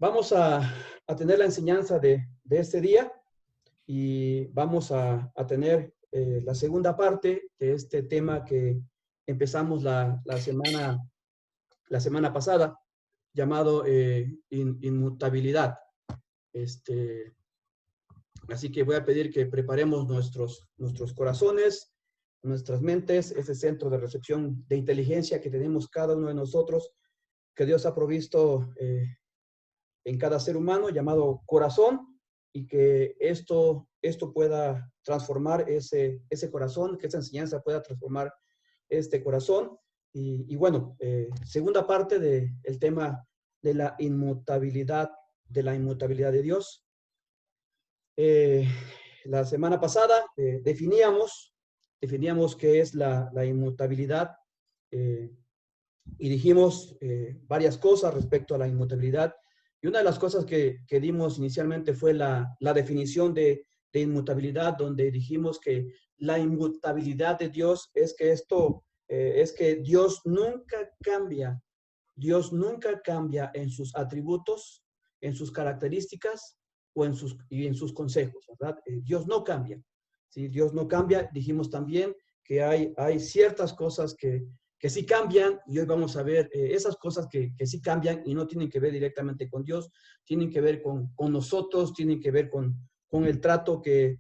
Vamos a tener la enseñanza de este día y vamos a tener la segunda parte de este tema que empezamos la semana pasada, llamado inmutabilidad. Así que voy a pedir que preparemos nuestros corazones, nuestras mentes, ese centro de recepción de inteligencia que tenemos cada uno de nosotros, que Dios ha provisto en cada ser humano, llamado corazón, y que esto pueda transformar ese corazón, que esa enseñanza pueda transformar este corazón. Y bueno, segunda parte del tema de la inmutabilidad de Dios. La semana pasada definíamos qué es la inmutabilidad y dijimos varias cosas respecto a la inmutabilidad. Y una de las cosas que dimos inicialmente fue la definición de inmutabilidad, donde dijimos que la inmutabilidad de Dios es que es que Dios nunca cambia. Dios nunca cambia en sus atributos, en sus características o en sus consejos, ¿verdad? Dios no cambia. ¿Sí? Dios no cambia. Dijimos también que hay ciertas cosas que sí cambian, y hoy vamos a ver esas cosas que sí cambian y no tienen que ver directamente con Dios, tienen que ver con nosotros, tienen que ver con el trato que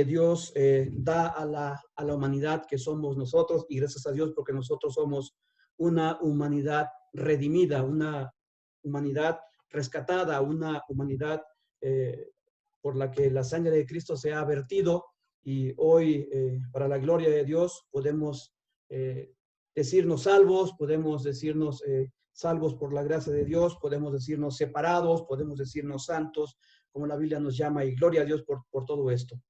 Dios da a la humanidad que somos nosotros, y gracias a Dios porque nosotros somos una humanidad redimida, una humanidad rescatada, una humanidad por la que la sangre de Cristo se ha vertido, y hoy para la gloria de Dios podemos decirnos salvos, podemos decirnos salvos por la gracia de Dios, podemos decirnos separados, podemos decirnos santos, como la Biblia nos llama, y gloria a Dios por todo esto.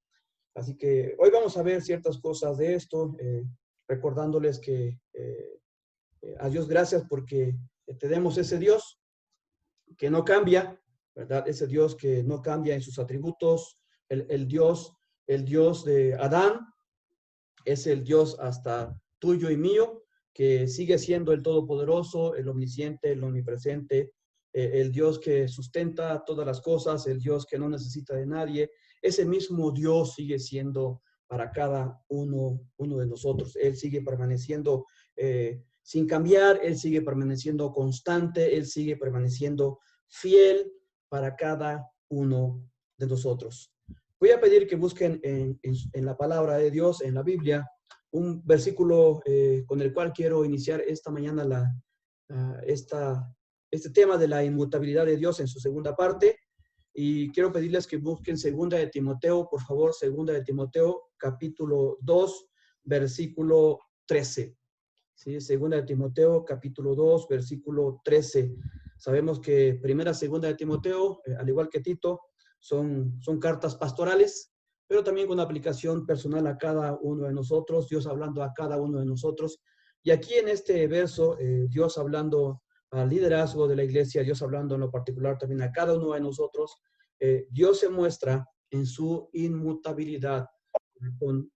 Así que hoy vamos a ver ciertas cosas de esto, recordándoles que a Dios gracias porque tenemos ese Dios que no cambia, ¿verdad? Ese Dios que no cambia en sus atributos, el Dios de Adán, es el Dios hasta tuyo y mío, que sigue siendo el Todopoderoso, el Omnisciente, el Omnipresente, el Dios que sustenta todas las cosas, el Dios que no necesita de nadie. Ese mismo Dios sigue siendo para cada uno de nosotros. Él sigue permaneciendo sin cambiar, Él sigue permaneciendo constante, Él sigue permaneciendo fiel para cada uno de nosotros. Voy a pedir que busquen en la palabra de Dios, en la Biblia, un versículo con el cual quiero iniciar esta mañana este tema de la inmutabilidad de Dios en su segunda parte. Y quiero pedirles que busquen segunda de Timoteo, por favor, segunda de Timoteo, capítulo 2, versículo 13. ¿Sí? Segunda de Timoteo, capítulo 2, versículo 13. Sabemos que primera, segunda de Timoteo, al igual que Tito, son cartas pastorales, pero también con aplicación personal a cada uno de nosotros, Dios hablando a cada uno de nosotros. Y aquí en este verso, Dios hablando al liderazgo de la iglesia, Dios hablando en lo particular también a cada uno de nosotros, Dios se muestra en su inmutabilidad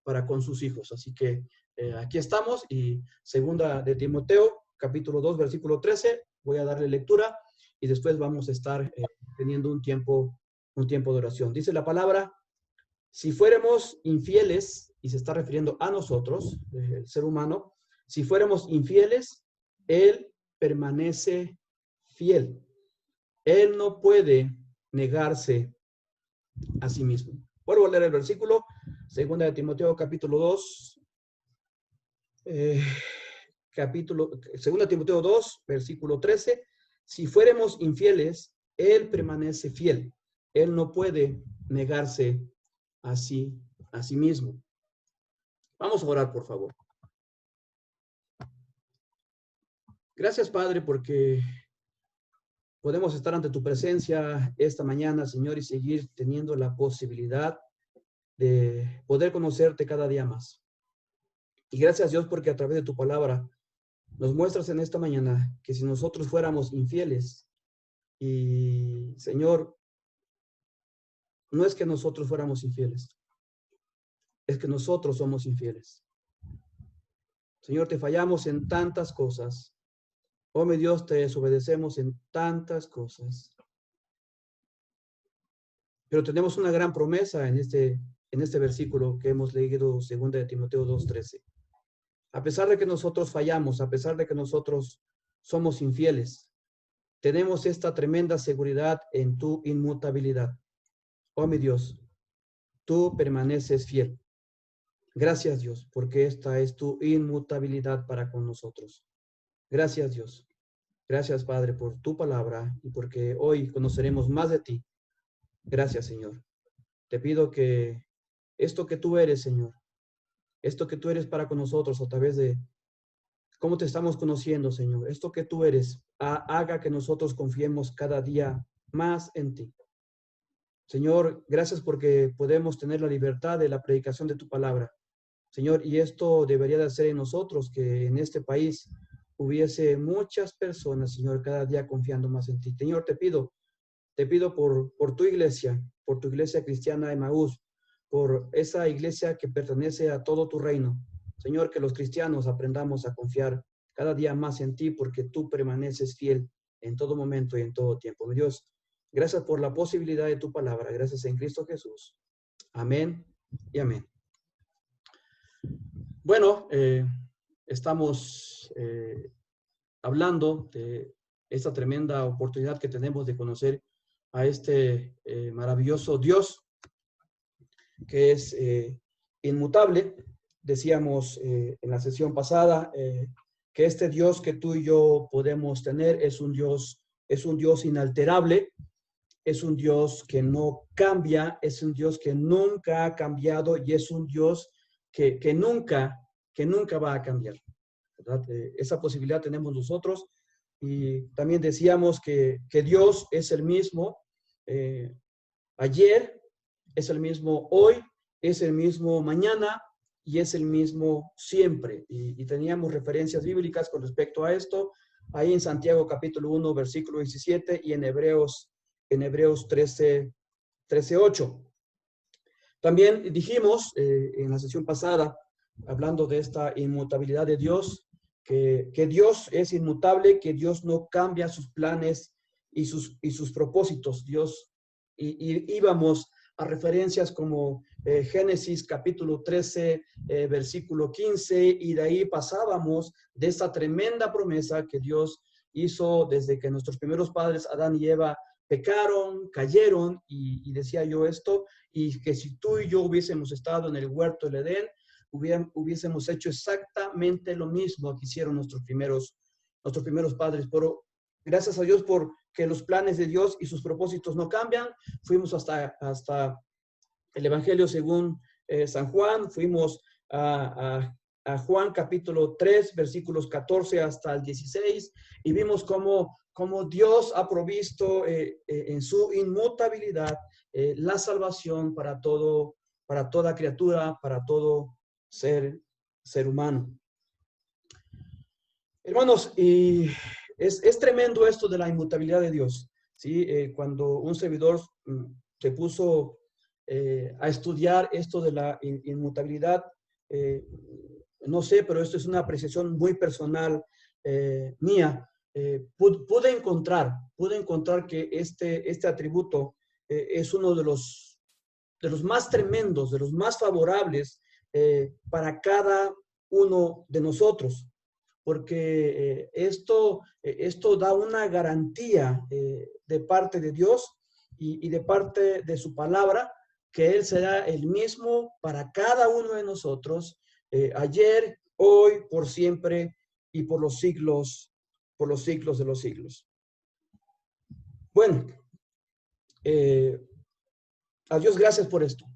para con sus hijos. Así que aquí estamos, y segunda de Timoteo, capítulo 2, versículo 13, voy a darle lectura y después vamos a estar teniendo un tiempo de oración. Dice la palabra: si fuéramos infieles, y se está refiriendo a nosotros, el ser humano, si fuéramos infieles, Él permanece fiel. Él no puede negarse a sí mismo. Vuelvo a leer el versículo, segunda de Timoteo, capítulo 2, segunda de Timoteo 2, versículo 13. Si fuéramos infieles, Él permanece fiel. Él no puede negarse a sí mismo. Vamos a orar, por favor. Gracias, Padre, porque podemos estar ante tu presencia esta mañana, Señor, y seguir teniendo la posibilidad de poder conocerte cada día más. Y gracias, Dios, porque a través de tu palabra nos muestras en esta mañana que si nosotros fuéramos infieles, y Señor, no es que nosotros fuéramos infieles, es que nosotros somos infieles. Señor, te fallamos en tantas cosas. Oh, mi Dios, te desobedecemos en tantas cosas. Pero tenemos una gran promesa en este versículo que hemos leído, 2 de Timoteo 2:13. A pesar de que nosotros fallamos, a pesar de que nosotros somos infieles, tenemos esta tremenda seguridad en tu inmutabilidad. Oh, mi Dios, tú permaneces fiel. Gracias, Dios, porque esta es tu inmutabilidad para con nosotros. Gracias, Dios. Gracias, Padre, por tu palabra y porque hoy conoceremos más de ti. Gracias, Señor. Te pido que esto que tú eres, Señor, esto que tú eres para con nosotros a través de cómo te estamos conociendo, Señor, esto que tú eres, haga que nosotros confiemos cada día más en ti. Señor, gracias porque podemos tener la libertad de la predicación de tu palabra. Señor, y esto debería de hacer en nosotros, que en este país hubiese muchas personas, Señor, cada día confiando más en ti. Señor, te pido por tu iglesia cristiana Emaús, por esa iglesia que pertenece a todo tu reino. Señor, que los cristianos aprendamos a confiar cada día más en ti, porque tú permaneces fiel en todo momento y en todo tiempo. Mi Dios, gracias por la posibilidad de tu palabra. Gracias en Cristo Jesús. Amén y amén. Bueno, estamos hablando de esta tremenda oportunidad que tenemos de conocer a este maravilloso Dios que es inmutable. Decíamos en la sesión pasada que este Dios que tú y yo podemos tener es un Dios inalterable, es un Dios que no cambia, es un Dios que nunca ha cambiado y es un Dios que nunca va a cambiar, ¿verdad? Esa posibilidad tenemos nosotros. Y también decíamos que Dios es el mismo ayer, es el mismo hoy, es el mismo mañana y es el mismo siempre. Y teníamos referencias bíblicas con respecto a esto, ahí en Santiago capítulo 1, versículo 17 y en Hebreos 13:8. También dijimos en la sesión pasada, hablando de esta inmutabilidad de Dios, que Dios es inmutable, que Dios no cambia sus planes y sus propósitos. Dios, y íbamos a referencias como Génesis capítulo 13, versículo 15, y de ahí pasábamos de esta tremenda promesa que Dios hizo desde que nuestros primeros padres, Adán y Eva, pecaron, cayeron, y decía yo esto, y que si tú y yo hubiésemos estado en el huerto del Edén, hubiésemos hecho exactamente lo mismo que hicieron nuestros primeros padres. Pero gracias a Dios porque los planes de Dios y sus propósitos no cambian. Fuimos hasta el Evangelio según San Juan, fuimos a Juan capítulo 3, versículos 14 hasta el 16, y vimos cómo Dios ha provisto en su inmutabilidad la salvación para toda criatura, para todo ser humano. Hermanos, y es tremendo esto de la inmutabilidad de Dios, ¿sí? Cuando un servidor se puso a estudiar esto de la inmutabilidad, no sé, pero esto es una apreciación muy personal mía. Pude encontrar que este atributo es uno de los más tremendos, de los más favorables para cada uno de nosotros, porque esto da una garantía de parte de Dios y de parte de su palabra, que Él será el mismo para cada uno de nosotros, ayer, hoy, por siempre y por los siglos de los siglos. Bueno, a Dios gracias por esto.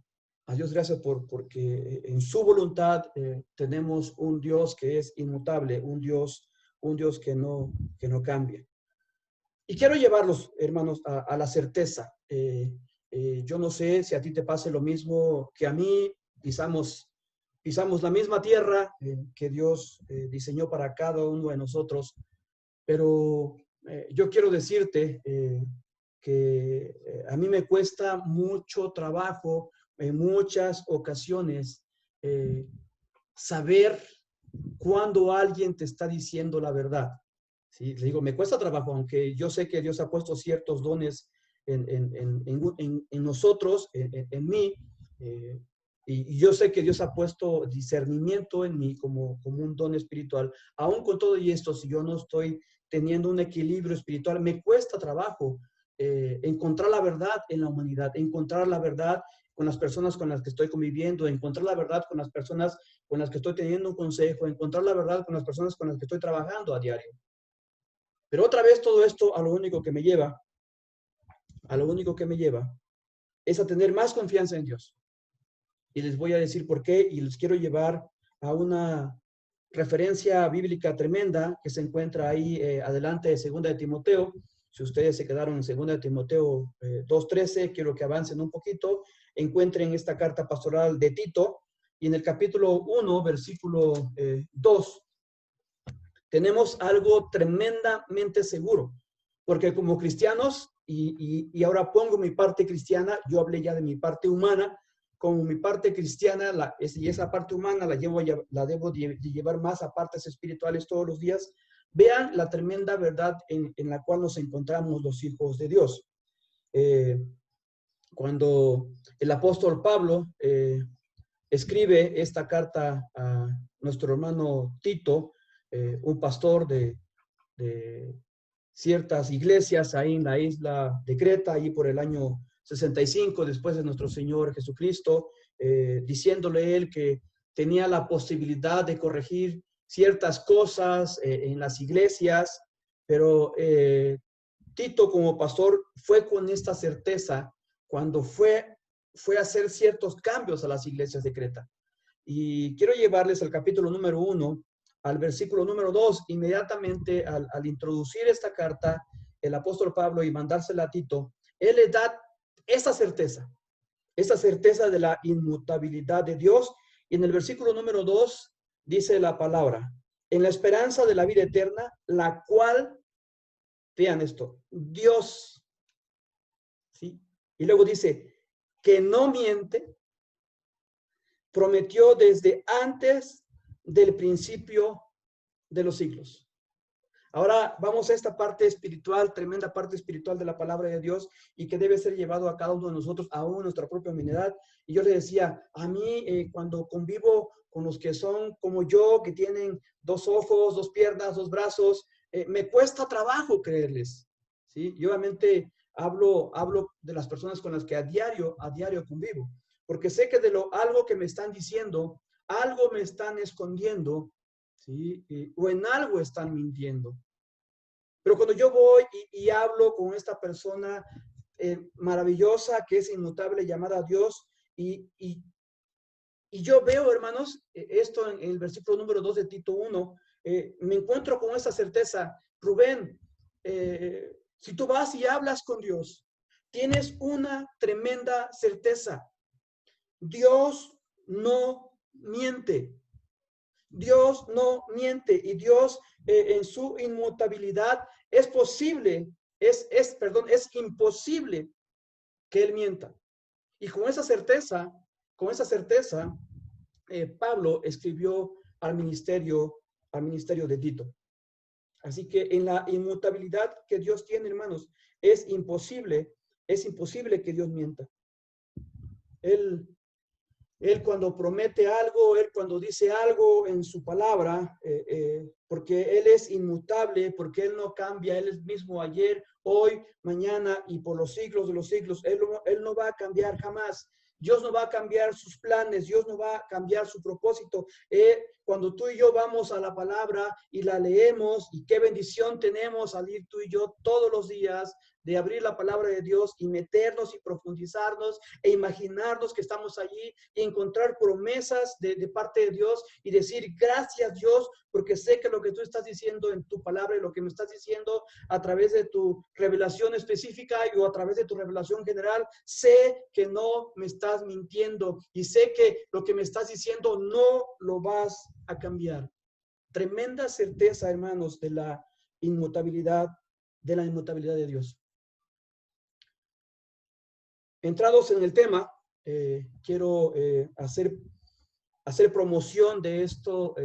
A Dios gracias porque en su voluntad tenemos un Dios que es inmutable, un Dios que no cambia. Y quiero llevarlos, hermanos, a la certeza. Yo no sé si a ti te pase lo mismo que a mí. Pisamos la misma tierra que Dios diseñó para cada uno de nosotros, pero yo quiero decirte que a mí me cuesta mucho trabajo en muchas ocasiones saber cuando alguien te está diciendo la verdad. ¿Sí? Le digo, me cuesta trabajo, aunque yo sé que Dios ha puesto ciertos dones en nosotros, en mí. Y yo sé que Dios ha puesto discernimiento en mí como un don espiritual. Aún con todo y esto, si yo no estoy teniendo un equilibrio espiritual, me cuesta trabajo encontrar la verdad en la humanidad, encontrar la verdad con las personas con las que estoy conviviendo, encontrar la verdad con las personas con las que estoy teniendo un consejo, encontrar la verdad con las personas con las que estoy trabajando a diario. Pero otra vez todo esto a lo único que me lleva, es a tener más confianza en Dios. Y les voy a decir por qué, y les quiero llevar a una referencia bíblica tremenda que se encuentra ahí adelante de 2 de Timoteo. Si ustedes se quedaron en 2 de Timoteo 2:13, quiero que avancen un poquito, encuentren esta carta pastoral de Tito, y en el capítulo 1, versículo 2, tenemos algo tremendamente seguro, porque como cristianos, y ahora pongo mi parte cristiana, yo hablé ya de mi parte humana, como mi parte cristiana, y esa parte humana la debo de llevar más a partes espirituales todos los días. Vean la tremenda verdad en la cual nos encontramos los hijos de Dios. Cuando el apóstol Pablo escribe esta carta a nuestro hermano Tito, un pastor de ciertas iglesias ahí en la isla de Creta, ahí por el año 65, después de nuestro Señor Jesucristo, diciéndole él que tenía la posibilidad de corregir ciertas cosas en las iglesias, pero Tito como pastor fue con esta certeza cuando fue a hacer ciertos cambios a las iglesias de Creta. Y quiero llevarles al capítulo número 1, al versículo número 2, inmediatamente al introducir esta carta, el apóstol Pablo, y mandársela a Tito, él le da esa certeza de la inmutabilidad de Dios. Y en el versículo número 2 dice la palabra, en la esperanza de la vida eterna, la cual, vean esto, Dios, ¿sí? Y luego dice, que no miente, prometió desde antes del principio de los siglos. Ahora vamos a esta parte espiritual, tremenda parte espiritual de la palabra de Dios, y que debe ser llevado a cada uno de nosotros, aún en nuestra propia humanidad. Y yo le decía, a mí cuando convivo con los que son como yo, que tienen 2 ojos, 2 piernas, 2 brazos, me cuesta trabajo creerles, ¿sí? Y obviamente hablo de las personas con las que a diario convivo, porque sé que algo que me están diciendo, algo me están escondiendo, ¿sí? O en algo están mintiendo. Pero cuando yo voy y hablo con esta persona maravillosa que es inmutable, llamada Dios, y yo veo, hermanos, esto en el versículo número 2 de Tito 1, me encuentro con esa certeza. Rubén, si tú vas y hablas con Dios, tienes una tremenda certeza. Dios no miente. Dios no miente, y Dios en su inmutabilidad es imposible que Él mienta. Y con esa certeza, Pablo escribió al ministerio de Tito. Así que en la inmutabilidad que Dios tiene, hermanos, es imposible que Dios mienta. Él cuando promete algo, Él cuando dice algo en su palabra, porque Él es inmutable, porque Él no cambia, Él es mismo ayer, hoy, mañana y por los siglos de los siglos. Él no va a cambiar jamás. Dios no va a cambiar sus planes, Dios no va a cambiar su propósito. Cuando tú y yo vamos a la palabra y la leemos, y qué bendición tenemos al ir tú y yo todos los días de abrir la palabra de Dios y meternos y profundizarnos e imaginarnos que estamos allí y encontrar promesas de parte de Dios y decir gracias Dios, porque sé que lo que tú estás diciendo en tu palabra y lo que me estás diciendo a través de tu revelación específica o a través de tu revelación general, sé que no me estás mintiendo y sé que lo que me estás diciendo no lo vas a cambiar. Tremenda certeza, hermanos, de la inmutabilidad de Dios. Entrados en el tema, quiero hacer promoción de esto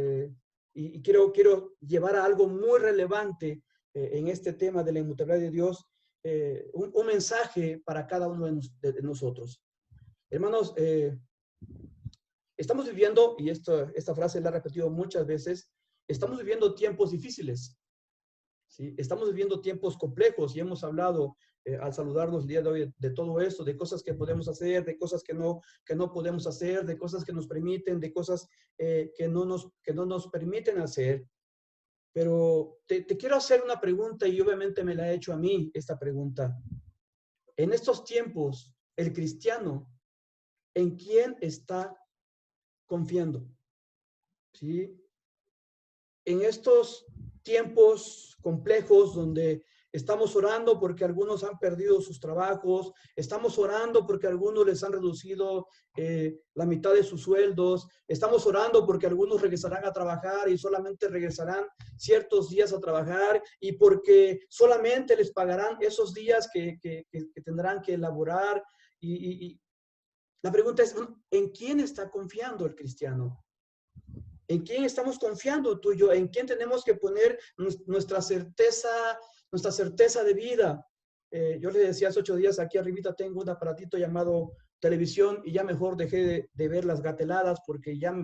y quiero llevar a algo muy relevante en este tema de la inmutabilidad de Dios, un mensaje para cada uno de nosotros. Hermanos, estamos viviendo, y esta frase la he repetido muchas veces, estamos viviendo tiempos difíciles, ¿sí? Estamos viviendo tiempos complejos y hemos hablado al saludarnos el día de hoy de todo esto, de cosas que podemos hacer, de cosas que no podemos hacer, de cosas que nos permiten, de cosas que no nos permiten hacer. Pero te quiero hacer una pregunta y obviamente me la he hecho a mí esta pregunta. En estos tiempos, el cristiano, ¿en quién está confiando? ¿Sí? En estos tiempos complejos donde estamos orando porque algunos han perdido sus trabajos, estamos orando porque algunos les han reducido la mitad de sus sueldos, estamos orando porque algunos regresarán a trabajar y solamente regresarán ciertos días a trabajar y porque solamente les pagarán esos días que tendrán que elaborar. Y la pregunta es, ¿en quién está confiando el cristiano? ¿En quién estamos confiando tú y yo? ¿En quién tenemos que poner nuestra certeza de vida? Yo le decía hace 8 días, aquí arribita tengo un aparatito llamado televisión y ya mejor dejé de ver las gateladas porque ya,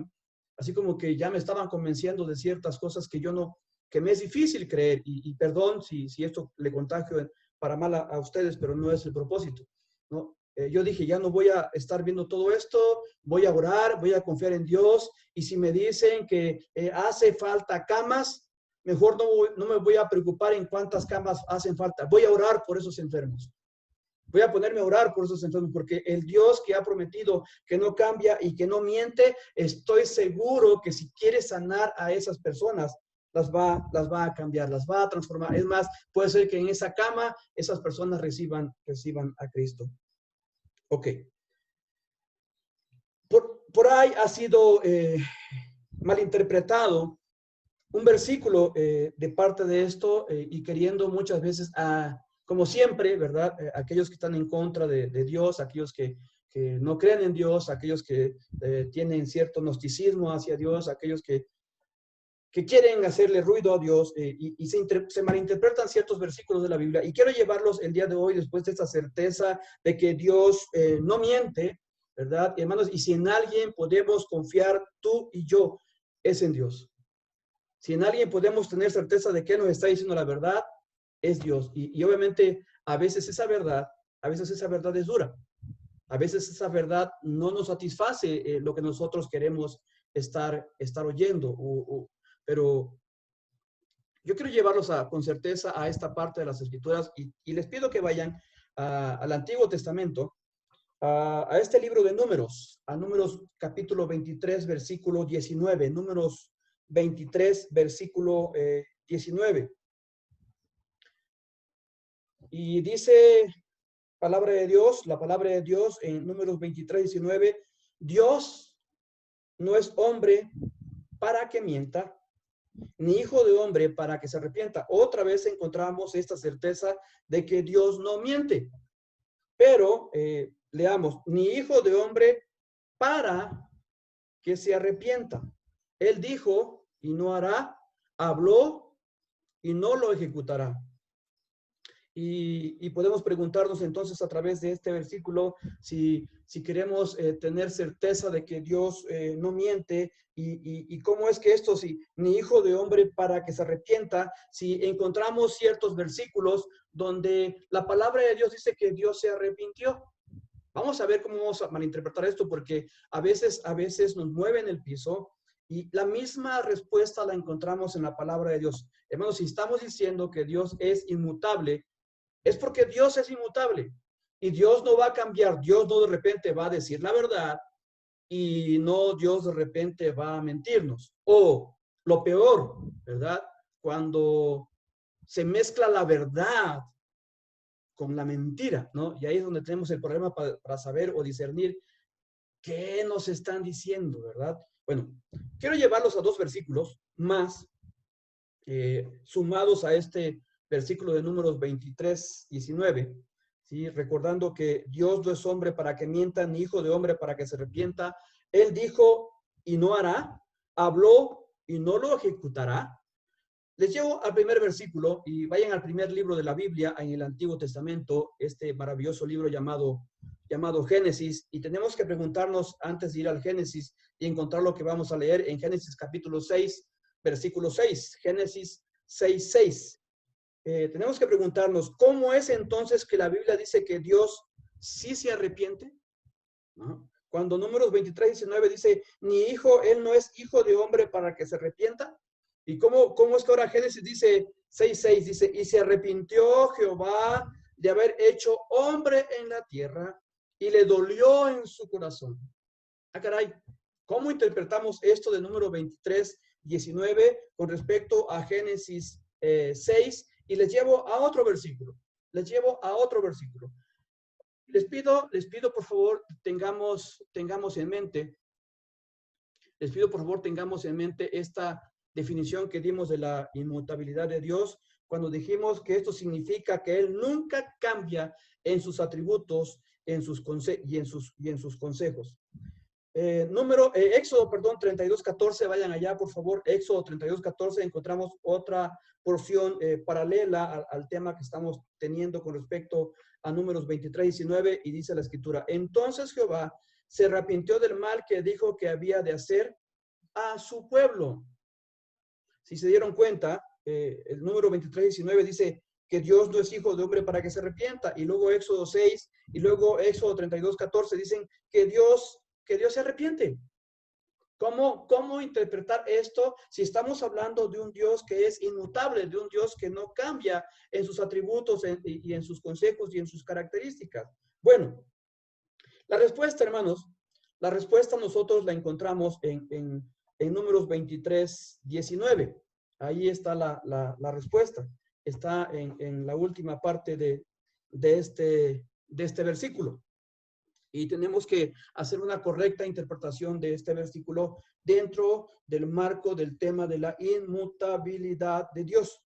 así como que ya me estaban convenciendo de ciertas cosas que me es difícil creer. Y perdón si esto le contagio para mal a ustedes, pero no es el propósito, ¿no? Yo dije, ya no voy a estar viendo todo esto, voy a orar, voy a confiar en Dios, y si me dicen que hace falta camas, mejor no me voy a preocupar en cuántas camas hacen falta. Voy a orar por esos enfermos. Voy a ponerme a orar por esos enfermos, porque el Dios que ha prometido que no cambia y que no miente, estoy seguro que si quiere sanar a esas personas, las va a cambiar, las va a transformar. Es más, puede ser que en esa cama esas personas reciban a Cristo. Ok. Por ahí ha sido malinterpretado un versículo de parte de esto y queriendo muchas veces, como siempre, ¿verdad? Aquellos que están en contra de Dios, aquellos que no creen en Dios, aquellos que tienen cierto gnosticismo hacia Dios, aquellos que quieren hacerle ruido a Dios y se malinterpretan ciertos versículos de la Biblia. Y quiero llevarlos el día de hoy, después de esta certeza de que Dios no miente, ¿verdad? Hermanos, y si en alguien podemos confiar tú y yo, es en Dios. Si en alguien podemos tener certeza de que nos está diciendo la verdad, es Dios. Y obviamente a veces esa verdad es dura. A veces esa verdad no nos satisface lo que nosotros queremos estar oyendo. Pero yo quiero llevarlos con certeza a esta parte de las Escrituras y les pido que vayan al Antiguo Testamento, a este libro de Números, a Números capítulo 23, versículo 19, Números 23, versículo 19. Y dice la palabra de Dios en Números 23, 19, Dios no es hombre para que mienta, ni hijo de hombre para que se arrepienta. Otra vez encontramos esta certeza de que Dios no miente. Pero leamos, ni hijo de hombre para que se arrepienta. Él dijo y no hará, habló y no lo ejecutará. Y podemos preguntarnos entonces a través de este versículo si queremos tener certeza de que Dios no miente y cómo es que esto, si ni hijo de hombre para que se arrepienta, si encontramos ciertos versículos donde la palabra de Dios dice que Dios se arrepintió. Vamos a ver cómo vamos a malinterpretar esto, porque a veces nos mueven el piso y la misma respuesta la encontramos en la palabra de Dios. Hermanos, si estamos diciendo que Dios es inmutable, es porque Dios es inmutable y Dios no va a cambiar. Dios no de repente va a decir la verdad y no Dios de repente va a mentirnos. O lo peor, ¿verdad? Cuando se mezcla la verdad con la mentira, ¿no? Y ahí es donde tenemos el problema para saber o discernir qué nos están diciendo, ¿verdad? Bueno, quiero llevarlos a 2 versículos más sumados a este versículo de Números 23, 19, ¿sí? Recordando que Dios no es hombre para que mienta, ni hijo de hombre para que se arrepienta. Él dijo y no hará, habló y no lo ejecutará. Les llevo al primer versículo y vayan al primer libro de la Biblia en el Antiguo Testamento, este maravilloso libro llamado Génesis, y tenemos que preguntarnos antes de ir al Génesis y encontrar lo que vamos a leer en Génesis capítulo 6, versículo 6, Génesis 6, 6. Tenemos que preguntarnos, ¿cómo es entonces que la Biblia dice que Dios sí se arrepiente? ¿No? Cuando Números 23, 19 dice, él no es hijo de hombre para que se arrepienta. ¿Y cómo es que ahora Génesis dice 6:6? Dice, y se arrepintió Jehová de haber hecho hombre en la tierra y le dolió en su corazón. Ah, caray, ¿cómo interpretamos esto de Número 23, 19 con respecto a Génesis 6? Y les llevo a otro versículo. Les pido, por favor, tengamos en mente, esta definición que dimos de la inmutabilidad de Dios, cuando dijimos que esto significa que Él nunca cambia en sus atributos y en sus consejos. Éxodo 32:14, vayan allá, por favor. Éxodo 32:14, encontramos otra porción paralela al tema que estamos teniendo con respecto a Números 23:19, y dice la Escritura, entonces Jehová se arrepintió del mal que dijo que había de hacer a su pueblo. Si se dieron cuenta, el número 23:19 dice que Dios no es hijo de hombre para que se arrepienta, y luego Éxodo 6, y luego Éxodo 32:14 dicen que Dios se arrepiente. ¿Cómo interpretar esto si estamos hablando de un Dios que es inmutable, de un Dios que no cambia en sus atributos y en sus consejos y en sus características? Bueno, la respuesta, hermanos, nosotros la encontramos en Números 23:19. Ahí está la respuesta. Está en la última parte de este versículo. Y tenemos que hacer una correcta interpretación de este versículo dentro del marco del tema de la inmutabilidad de Dios.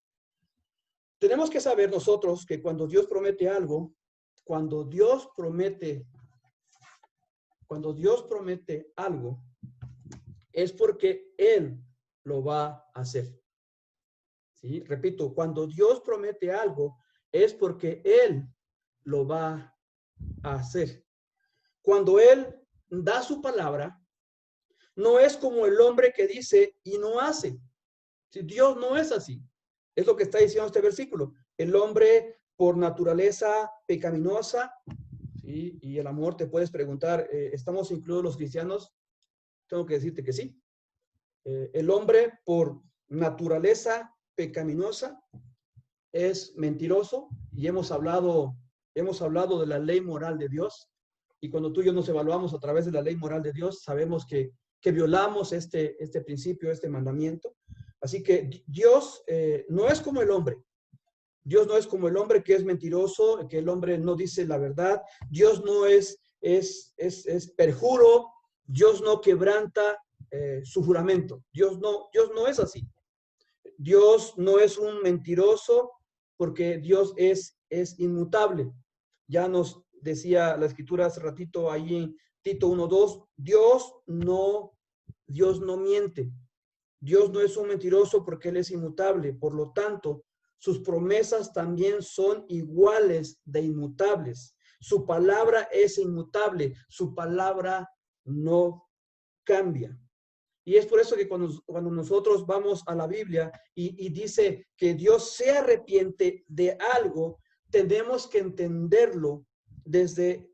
Tenemos que saber nosotros que cuando Dios promete algo, cuando Dios promete algo, es porque Él lo va a hacer. ¿Sí? Repito, cuando Dios promete algo, es porque Él lo va a hacer. Cuando Él da su palabra, no es como el hombre que dice y no hace. Si Dios no es así. Es lo que está diciendo este versículo. El hombre por naturaleza pecaminosa, ¿sí? Y el amor, te puedes preguntar, ¿estamos incluidos los cristianos? Tengo que decirte que sí. El hombre por naturaleza pecaminosa es mentiroso, y hemos hablado de la ley moral de Dios. Y cuando tú y yo nos evaluamos a través de la ley moral de Dios, sabemos que violamos este principio, este mandamiento. Así que Dios no es como el hombre. Dios no es como el hombre que es mentiroso, que el hombre no dice la verdad. Dios no es perjuro. Dios no quebranta su juramento. Dios no es así. Dios no es un mentiroso, porque Dios es inmutable. Ya nos decía la Escritura hace ratito ahí en Tito 1:2, Dios no miente. Dios no es un mentiroso porque Él es inmutable. Por lo tanto, sus promesas también son iguales de inmutables. Su palabra es inmutable. Su palabra no cambia. Y es por eso que cuando nosotros vamos a la Biblia y dice que Dios se arrepiente de algo, tenemos que entenderlo desde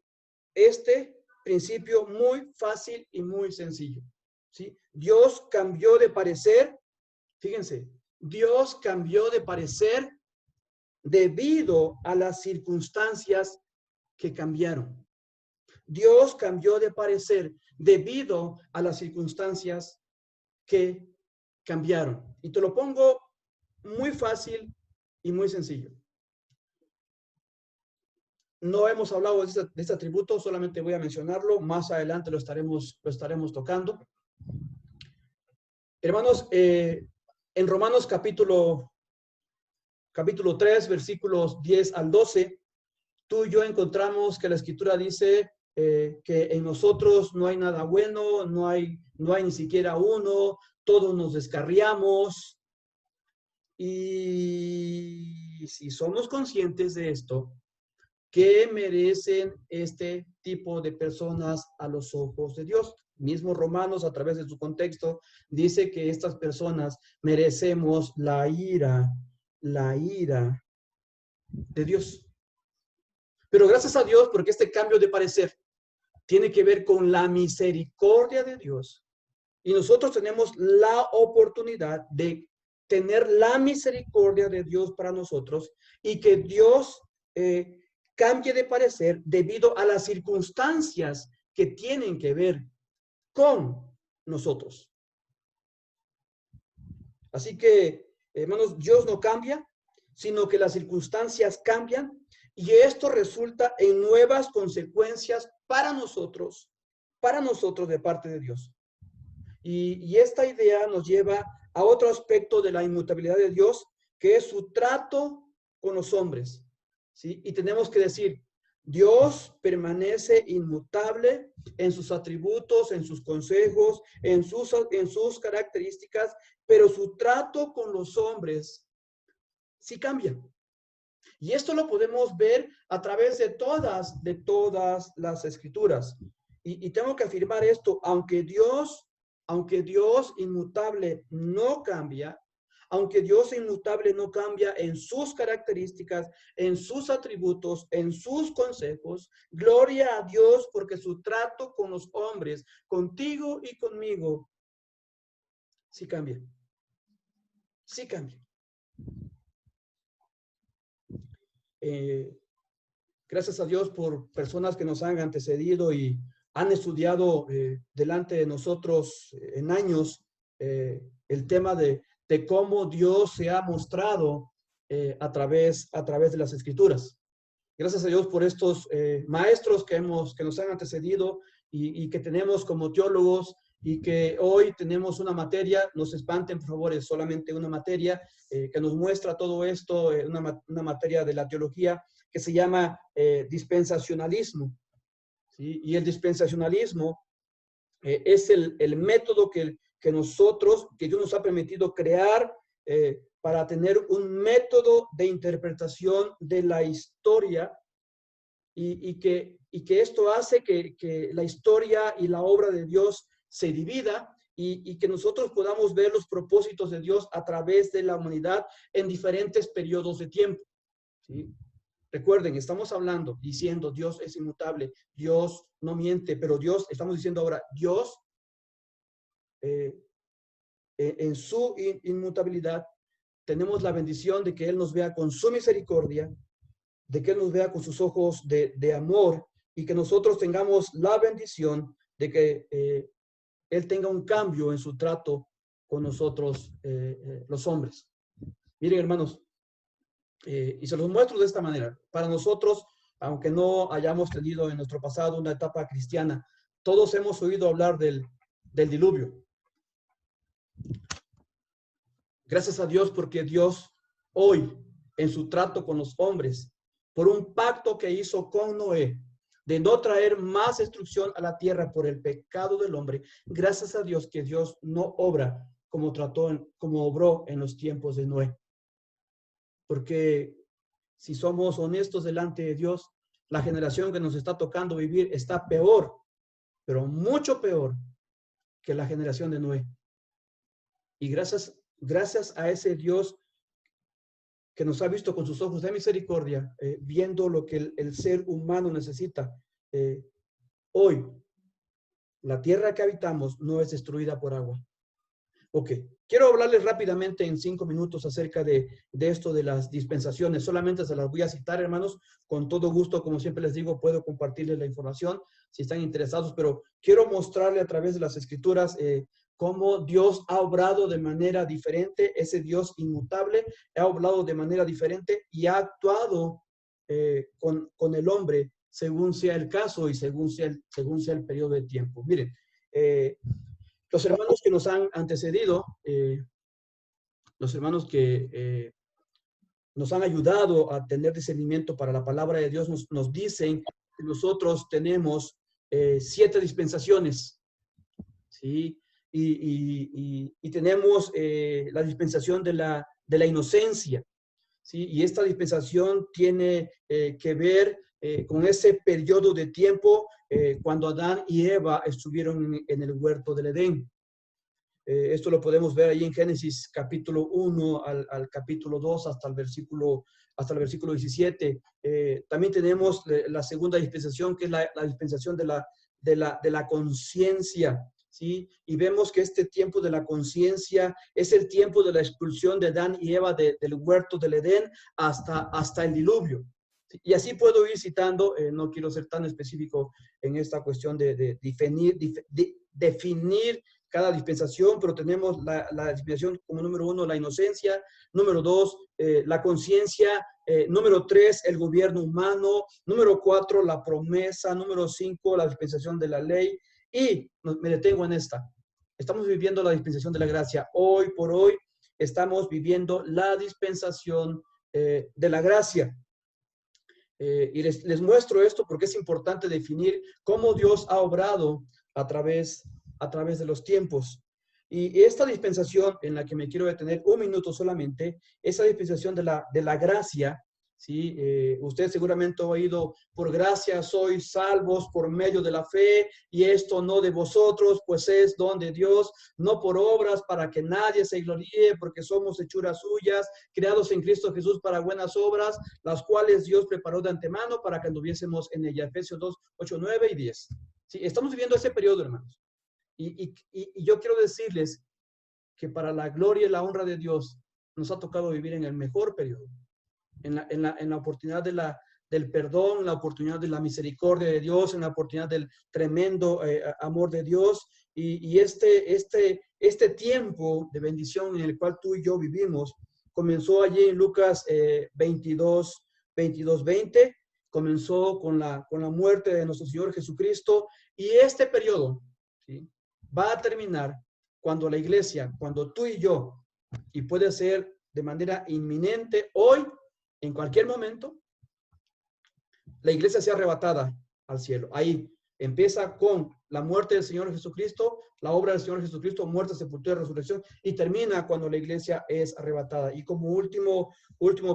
este principio muy fácil y muy sencillo, ¿sí? Dios cambió de parecer, fíjense, Dios cambió de parecer debido a las circunstancias que cambiaron. Dios cambió de parecer debido a las circunstancias que cambiaron. Y te lo pongo muy fácil y muy sencillo. No hemos hablado de este atributo, solamente voy a mencionarlo. Más adelante lo estaremos tocando. Hermanos, en Romanos capítulo 3, versículos 10 al 12, tú y yo encontramos que la Escritura dice que en nosotros no hay nada bueno, no hay ni siquiera uno, todos nos descarriamos. Y si somos conscientes de esto, ¿qué merecen este tipo de personas a los ojos de Dios? Mismo Romanos, a través de su contexto, dice que estas personas merecemos la ira de Dios. Pero gracias a Dios, porque este cambio de parecer tiene que ver con la misericordia de Dios. Y nosotros tenemos la oportunidad de tener la misericordia de Dios para nosotros y que Dios cambie de parecer debido a las circunstancias que tienen que ver con nosotros. Así que, hermanos, Dios no cambia, sino que las circunstancias cambian y esto resulta en nuevas consecuencias para nosotros de parte de Dios. Y esta idea nos lleva a otro aspecto de la inmutabilidad de Dios, que es su trato con los hombres. ¿Sí? Y tenemos que decir, Dios permanece inmutable en sus atributos, en sus consejos, en sus características, pero su trato con los hombres sí cambia. Y esto lo podemos ver a través de todas las escrituras. Y tengo que afirmar esto, aunque Dios inmutable no cambia, aunque Dios inmutable no cambia en sus características, en sus atributos, en sus consejos, gloria a Dios porque su trato con los hombres, contigo y conmigo, sí cambia. Sí cambia. Gracias a Dios por personas que nos han antecedido y han estudiado delante de nosotros en años el tema de cómo Dios se ha mostrado a través de las Escrituras. Gracias a Dios por estos maestros que nos han antecedido y que tenemos como teólogos y que hoy tenemos una materia, no se espanten por favor, es solamente una materia que nos muestra todo esto, una materia de la teología que se llama dispensacionalismo. ¿Sí? Y el dispensacionalismo es el método que Dios nos ha permitido crear para tener un método de interpretación de la historia y que esto hace que la historia y la obra de Dios se divida y que nosotros podamos ver los propósitos de Dios a través de la humanidad en diferentes periodos de tiempo. ¿Sí? Recuerden, estamos hablando, diciendo Dios es inmutable, Dios no miente, pero Dios, estamos diciendo ahora, Dios en su inmutabilidad tenemos la bendición de que Él nos vea con su misericordia, de que Él nos vea con sus ojos de amor y que nosotros tengamos la bendición de que Él tenga un cambio en su trato con nosotros, los hombres. Miren, hermanos, y se los muestro de esta manera. Para nosotros, aunque no hayamos tenido en nuestro pasado una etapa cristiana, todos hemos oído hablar del diluvio. Gracias a Dios porque Dios hoy, en su trato con los hombres, por un pacto que hizo con Noé, de no traer más destrucción a la tierra por el pecado del hombre, gracias a Dios que Dios no obra como obró en los tiempos de Noé. Porque si somos honestos delante de Dios, la generación que nos está tocando vivir está peor, pero mucho peor que la generación de Noé. Y gracias a ese Dios que nos ha visto con sus ojos de misericordia, viendo lo que el ser humano necesita, hoy la tierra que habitamos no es destruida por agua. Ok, quiero hablarles rápidamente en 5 minutos acerca de esto de las dispensaciones. Solamente se las voy a citar, hermanos. Con todo gusto, como siempre les digo, puedo compartirles la información si están interesados, pero quiero mostrarle a través de las escrituras cómo Dios ha obrado de manera diferente. Ese Dios inmutable ha obrado de manera diferente y ha actuado con el hombre según sea el caso y según sea el periodo de tiempo. Miren, los hermanos que nos han antecedido, los hermanos que nos han ayudado a tener discernimiento para la palabra de Dios, nos dicen que nosotros tenemos 7 dispensaciones, ¿sí? Y tenemos la dispensación de de la inocencia, ¿sí? Y esta dispensación tiene que ver con ese periodo de tiempo cuando Adán y Eva estuvieron en el huerto del Edén. Esto lo podemos ver ahí en Génesis capítulo 1 al capítulo 2 hasta el versículo 17. También tenemos la segunda dispensación, que es la dispensación de la conciencia, ¿sí? Y vemos que este tiempo de la conciencia es el tiempo de la expulsión de Adán y Eva del huerto del Edén hasta el diluvio. Y así puedo ir citando, no quiero ser tan específico en esta cuestión de definir cada dispensación, pero tenemos la dispensación como número 1, la inocencia; número 2, la conciencia; número 3, el gobierno humano; número 4, la promesa; número 5, la dispensación de la ley. Y me detengo en esta. Estamos viviendo la dispensación de la gracia. Hoy por hoy estamos viviendo la dispensación de la gracia. Y les muestro esto porque es importante definir cómo Dios ha obrado a través de los tiempos. Y esta dispensación en la que me quiero detener un minuto solamente, esa dispensación de la gracia, ¿sí? Usted seguramente ha oído: por gracia sois salvos por medio de la fe, y esto no de vosotros, pues es don de Dios, no por obras, para que nadie se gloríe, porque somos hechuras suyas, creados en Cristo Jesús para buenas obras, las cuales Dios preparó de antemano para que anduviésemos en ella. Efesios 2, 8, 9 y 10. Sí, estamos viviendo ese periodo, hermanos. Y yo quiero decirles que para la gloria y la honra de Dios nos ha tocado vivir en el mejor periodo, en la oportunidad del perdón, la oportunidad de la misericordia de Dios, en la oportunidad del tremendo amor de Dios. Y este tiempo de bendición en el cual tú y yo vivimos comenzó allí en Lucas 22, 20. Comenzó con la muerte de nuestro Señor Jesucristo, y este periodo, ¿sí?, va a terminar cuando la iglesia, cuando tú y yo, y puede ser de manera inminente hoy, en cualquier momento, la iglesia sea arrebatada al cielo. Ahí empieza con la muerte del Señor Jesucristo, la obra del Señor Jesucristo, muerte, sepultura y resurrección, y termina cuando la iglesia es arrebatada. Y como último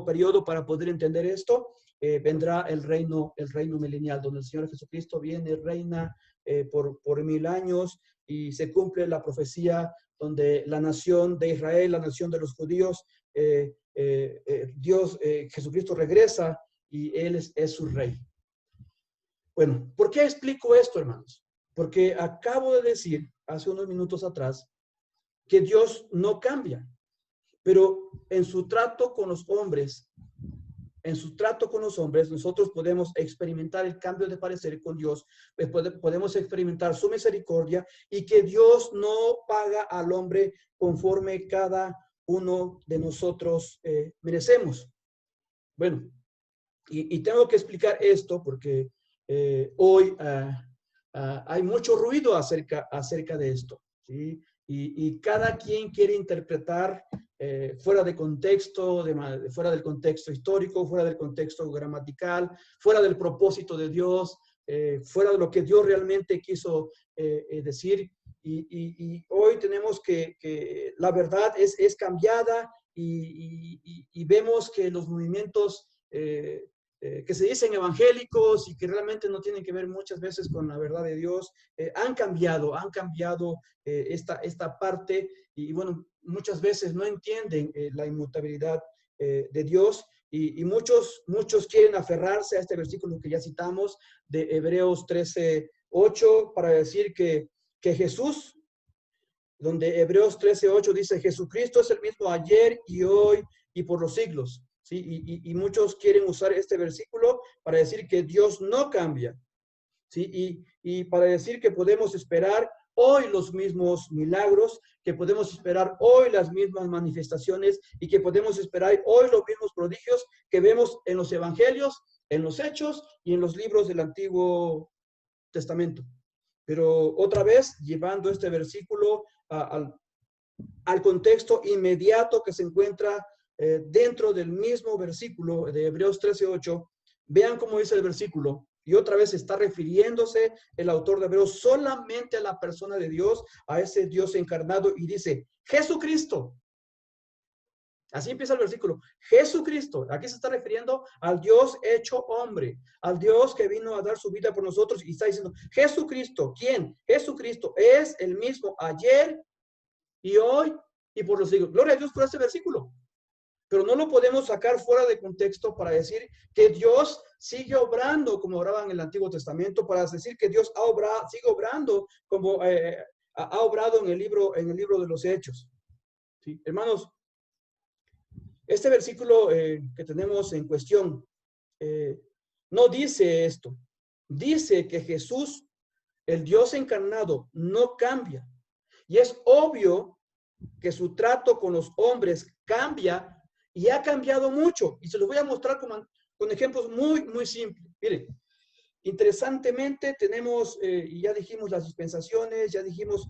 periodo para poder entender esto, vendrá el reino milenial, donde el Señor Jesucristo viene, reina por 1000 años, y se cumple la profecía donde la nación de Israel, la nación de los judíos, Jesucristo regresa y Él es su rey. Bueno, ¿por qué explico esto, hermanos? Porque acabo de decir hace unos minutos atrás que Dios no cambia, pero en su trato con los hombres, nosotros podemos experimentar el cambio de parecer con Dios, podemos experimentar su misericordia, y que Dios no paga al hombre conforme cada uno de nosotros merecemos. Bueno, y tengo que explicar esto porque hoy hay mucho ruido acerca de esto, ¿sí? Y cada quien quiere interpretar fuera de contexto, fuera del contexto histórico, fuera del contexto gramatical, fuera del propósito de Dios, fuera de lo que Dios realmente quiso decir. Y hoy tenemos que la verdad es cambiada, y vemos que los movimientos que se dicen evangélicos y que realmente no tienen que ver muchas veces con la verdad de Dios, han cambiado esta parte, y bueno, muchas veces no entienden la inmutabilidad de Dios, y muchos quieren aferrarse a este versículo que ya citamos de Hebreos 13:8 para decir que Jesús, donde Hebreos 13:8 dice: Jesucristo es el mismo ayer y hoy y por los siglos. ¿Sí? Y muchos quieren usar este versículo para decir que Dios no cambia, ¿sí? Y para decir que podemos esperar hoy los mismos milagros, que podemos esperar hoy las mismas manifestaciones, y que podemos esperar hoy los mismos prodigios que vemos en los evangelios, en los hechos y en los libros del Antiguo Testamento. Pero otra vez, llevando este versículo al contexto inmediato que se encuentra dentro del mismo versículo de Hebreos 13:8, vean cómo dice el versículo, y otra vez está refiriéndose el autor de Hebreos solamente a la persona de Dios, a ese Dios encarnado, y dice: Jesucristo. Así empieza el versículo. Jesucristo, aquí se está refiriendo al Dios hecho hombre, al Dios que vino a dar su vida por nosotros y está diciendo, Jesucristo, ¿quién? Jesucristo es el mismo ayer y hoy y por los siglos. Gloria a Dios por este versículo. Pero no lo podemos sacar fuera de contexto para decir que Dios sigue obrando como obraba en el Antiguo Testamento, para decir que Dios sigue obrando como ha obrado en el libro de los Hechos. ¿Sí? Hermanos, este versículo que tenemos en cuestión no dice esto. Dice que Jesús, el Dios encarnado, no cambia. Y es obvio que su trato con los hombres cambia y ha cambiado mucho. Y se los voy a mostrar con ejemplos muy, muy simples. Miren, interesantemente tenemos, y ya dijimos las dispensaciones, ya dijimos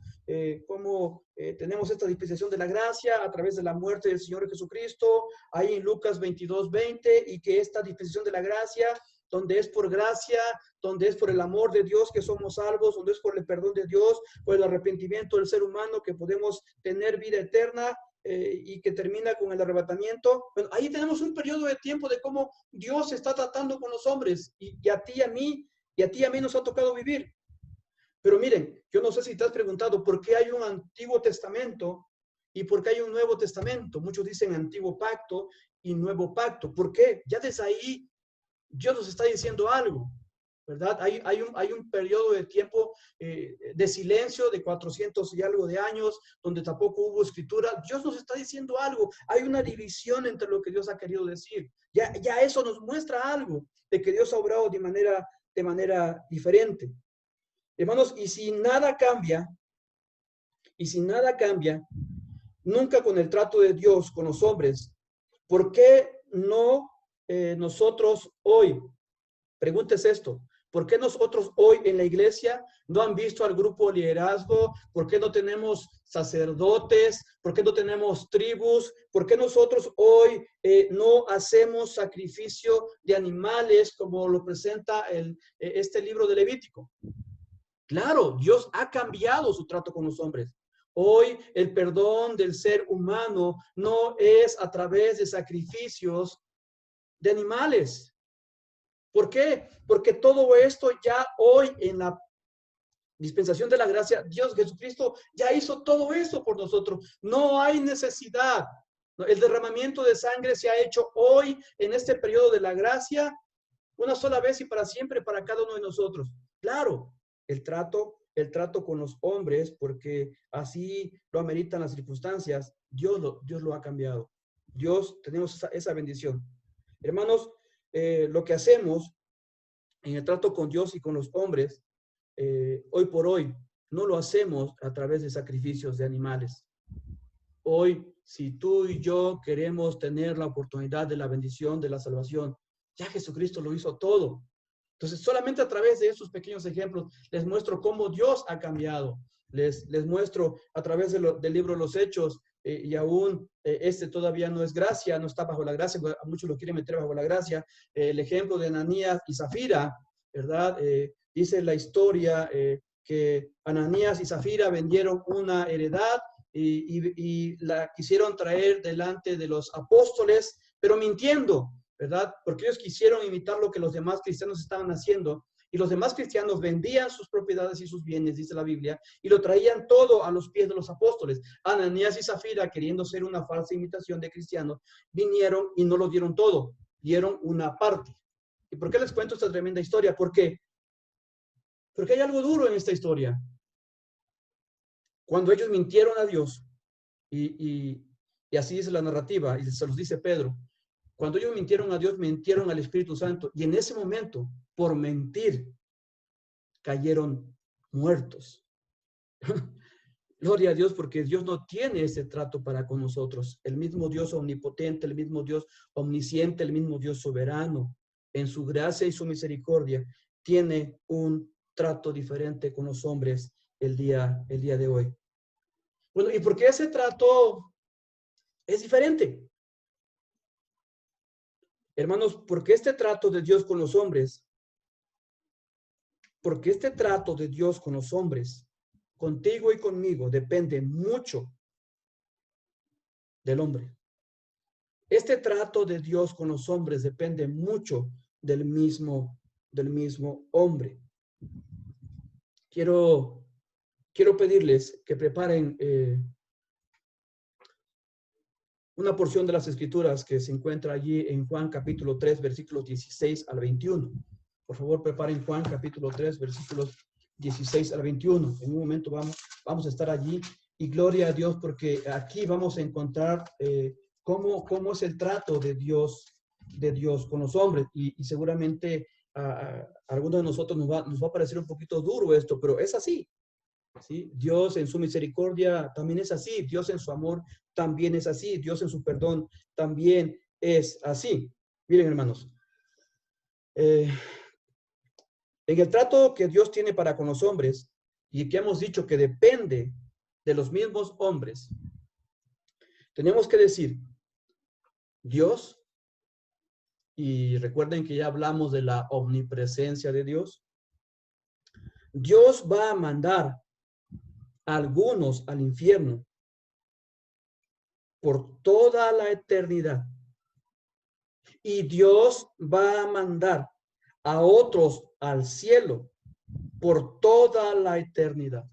cómo tenemos esta dispensación de la gracia a través de la muerte del Señor Jesucristo, ahí en Lucas 22:20, y que esta dispensación de la gracia, donde es por gracia, donde es por el amor de Dios que somos salvos, donde es por el perdón de Dios, por el arrepentimiento del ser humano que podemos tener vida eterna, y que termina con el arrebatamiento. Bueno, ahí tenemos un periodo de tiempo de cómo Dios está tratando con los hombres y a ti y a mí, y a ti y a mí nos ha tocado vivir. Pero miren, yo no sé si te has preguntado por qué hay un Antiguo Testamento y por qué hay un Nuevo Testamento. Muchos dicen Antiguo Pacto y Nuevo Pacto. ¿Por qué? Ya desde ahí Dios nos está diciendo algo, ¿verdad? Hay un periodo de tiempo de silencio de 400 y algo de años, donde tampoco hubo escritura. Dios nos está diciendo algo. Hay una división entre lo que Dios ha querido decir. Ya eso nos muestra algo de que Dios ha obrado de manera diferente. Hermanos, y si nada cambia, nunca con el trato de Dios con los hombres, ¿por qué no nosotros hoy? Pregúntese esto. ¿Por qué nosotros hoy en la iglesia no han visto al grupo de liderazgo? ¿Por qué no tenemos sacerdotes? ¿Por qué no tenemos tribus? ¿Por qué nosotros hoy no hacemos sacrificio de animales como lo presenta este libro de Levítico? Claro, Dios ha cambiado su trato con los hombres. Hoy el perdón del ser humano no es a través de sacrificios de animales. ¿Por qué? Porque todo esto ya hoy en la dispensación de la gracia, Dios Jesucristo ya hizo todo eso por nosotros. No hay necesidad. El derramamiento de sangre se ha hecho hoy en este periodo de la gracia una sola vez y para siempre para cada uno de nosotros. Claro, el trato con los hombres, porque así lo ameritan las circunstancias, Dios lo ha cambiado. Tenemos esa bendición. Hermanos, lo que hacemos en el trato con Dios y con los hombres, hoy por hoy, no lo hacemos a través de sacrificios de animales. Hoy, si tú y yo queremos tener la oportunidad de la bendición, de la salvación, ya Jesucristo lo hizo todo. Entonces, solamente a través de estos pequeños ejemplos les muestro cómo Dios ha cambiado. Les muestro a través del libro de los Hechos, y aún este todavía no es gracia, no está bajo la gracia, muchos lo quieren meter bajo la gracia. El ejemplo de Ananías y Zafira, ¿verdad? Dice la historia que Ananías y Zafira vendieron una heredad y la quisieron traer delante de los apóstoles, pero mintiendo, ¿verdad? Porque ellos quisieron imitar lo que los demás cristianos estaban haciendo. Y los demás cristianos vendían sus propiedades y sus bienes, dice la Biblia, y lo traían todo a los pies de los apóstoles. Ananías y Zafira, queriendo ser una falsa imitación de cristianos, vinieron y no lo dieron todo, dieron una parte. ¿Y por qué les cuento esta tremenda historia? Porque hay algo duro en esta historia. Cuando ellos mintieron a Dios, y así dice la narrativa, y se los dice Pedro, cuando ellos mintieron a Dios, mintieron al Espíritu Santo, y en ese momento, por mentir, cayeron muertos. Gloria a Dios, porque Dios no tiene ese trato para con nosotros. El mismo Dios omnipotente, el mismo Dios omnisciente, el mismo Dios soberano, en su gracia y su misericordia, tiene un trato diferente con los hombres el día de hoy. Bueno, ¿y por qué ese trato es diferente? Hermanos, porque este trato de Dios con los hombres, contigo y conmigo, depende mucho del hombre. Este trato de Dios con los hombres depende mucho del mismo hombre. Quiero pedirles que preparen una porción de las Escrituras que se encuentra allí en Juan capítulo 3, versículos 16 al 21. Por favor, preparen Juan capítulo 3, versículos 16 al 21. En un momento vamos a estar allí y gloria a Dios porque aquí vamos a encontrar cómo es el trato de Dios con los hombres y seguramente a algunos de nosotros nos va a parecer un poquito duro esto, pero es así. ¿Sí? Dios en su misericordia también es así, Dios en su amor también es así, Dios en su perdón también es así. Miren, hermanos, en el trato que Dios tiene para con los hombres y que hemos dicho que depende de los mismos hombres, tenemos que decir Dios, y recuerden que ya hablamos de la omnipresencia de Dios, Dios va a mandar a algunos al infierno por toda la eternidad. Y Dios va a mandar a otros al cielo por toda la eternidad.